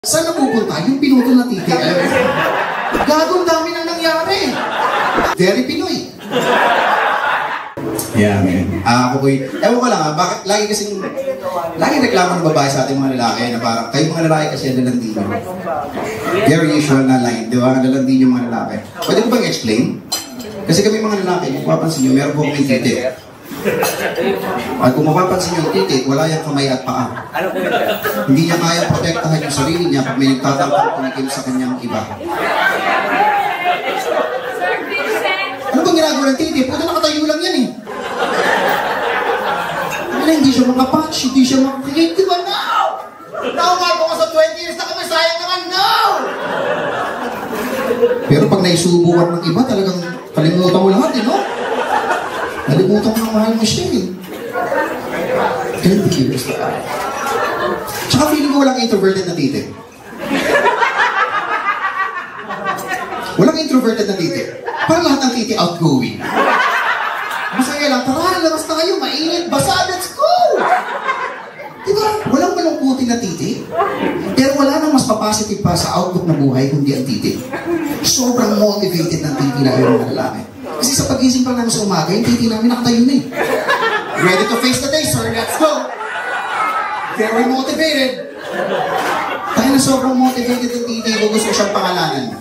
Saan napupunta? Yung pinutol na titi. Gagong dami nang nangyari. Very Pinoy. Yeah, man. Ako po'y, ewan ko lang bakit lagi reklamo ng babae sa ating mga lalaki na parang, kayo mga lalaki kasi nalandin nyo. Very usual na line, di ba? Nalandin yung mga lalaki. Pwede ko bang explain? Kasi kami mga lalaki, kung mapapansin nyo, meron po kami titi. At kung mapapansin nyo, titi, wala yung kamay at paa. Hindi niya kaya protektahan yung sarili niya pag may nagtatangkang tumikim sa kanyang iba. Ano bang ginagawa ng titi? Puto nakatayo lang yan eh. Hindi siya makapunch, hindi siya makakagay. Di ba? No! Now, Marco, sa 20 years na kami, sayang naman, no! Pero pag naisubukan ng iba, talagang kalimutan mo lahat eh, no? Nalimutan mo ng mahal mo siya eh. 20 years na kami. Tsaka feeling ko walang introverted na titi. Walang introverted na titi. Parang lahat ng titi outgoing. Masaya lang, tara, labas na kayo, mainit, basa, let's go! Diba? Walang malungkutin na titi. Pero wala nang mas pa-positive pa sa outlook na buhay kundi ang titi. Sobrang motivated ng titi na yung mga lalaki. Kasi sa pagising pa namin sa umaga, yung titi namin nakatayo na eh. Ready to face the day, sir, let's go! Very motivated. Dahil na sobrang motivated yung titi ko, gusto ko siyang pangalanan.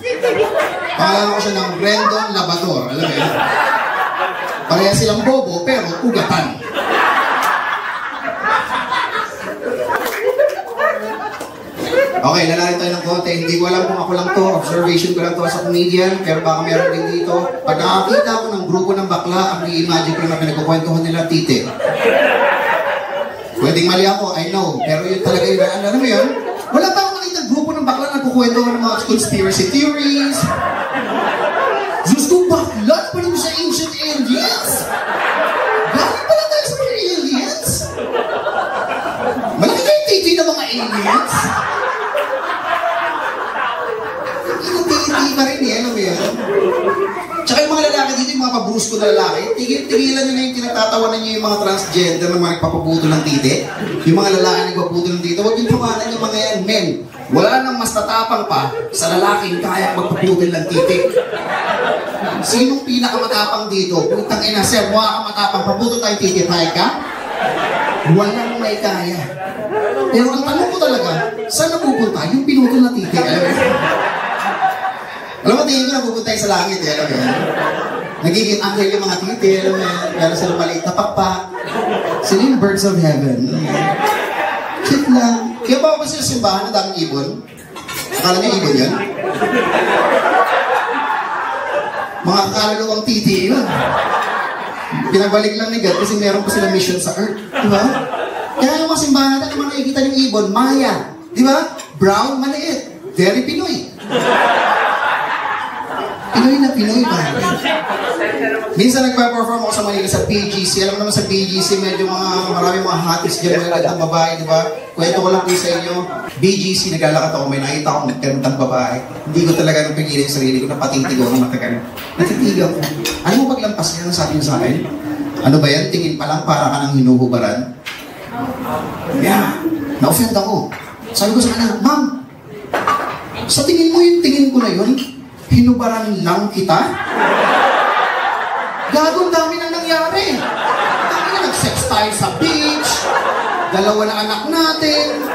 Pangalanan ko siya ng Brendon Labador, alam mo yun? Pareha silang bobo, pero ugatan. Okay, lalaki tayo ng konti. Hindi ko alam kung ako lang to. Observation ko lang to sa comedian. Pero baka meron din dito. Pag nakakita ako ng grupo ng bakla, ang i-imagine ko na pinagkukwentuhan nila, titi. Pwedeng mali ako, I know. Pero yun talaga yun. Ano mo yun? Wala pa akong nakita grupo ng bakla na nagkukwentuhan ng mga conspiracy theories. Gusto bakla pa rin sa ancient aliens? Galing pala tayo sa mga aliens? Malaki kayo titi ng mga aliens? Hindi pa rin eh, alam mo yan? Tsaka yung mga lalaki dito, yung mga pabrusko na lalaki, tigilan nyo na yung tinagtatawanan nyo yung mga transgender na mga nagpapaputo ng titi. Yung mga lalaki nagpaputo ng titi, huwag yung tawanan yung mga yan, men. Wala nang mas tatapang pa sa lalaking kaya magpaputol ng titi. Sinong pinakamatapang dito? Putang ina, sir, mukha ka matapang, paputo tayong titi, pahig ka? Walang may kaya. Pero ang tanong ko talaga, saan napupunta yung pinutol na titi? Alam mo, tingin ko napupunta sa langit, alam mo yan? Nagiging angel yung mga titi, alam mo yan? Pero sila maliit na pakpak. Sila yung birds of heaven. Cute lang. Kaya ba ako sila simbahan na daming ibon? Akala niya ibon yan? Mga kaluluwang titi yun. Pinabalik lang ni God kasi meron pa sila mission sa earth. Diba? Kaya yung mga simbahan natin, yung mga nakikita yung ibon, Maya. Diba? Brown, maliit. Very Pinoy. Pinoy na Pinoy ba? Minsan nagpa-perform ako sa Manila sa PGC. Alam naman sa PGC, medyo maraming mga hatis dyan, mga gandang babae, di ba? Kwento ko lang po sa inyo. BGC, naglalakad ako, may nakita akong nagkantang babae. Hindi ko talaga napigilin yung sarili ko, napatintigo ako matagal. Natitigaw ko. Ano mo paglampas niya ang sabi niya sa akin? Ano ba yan? Tingin pa lang para ka nang hinuhubaran? Yeah. Na-offend ako. Sabi ko sa kanya, ma'am, sa tingin mo yung tingin ko na yun, hinubaran lang kita? Gagong dami nang nangyari. Dami na nag-sex tayo sa beach, 2 na anak natin,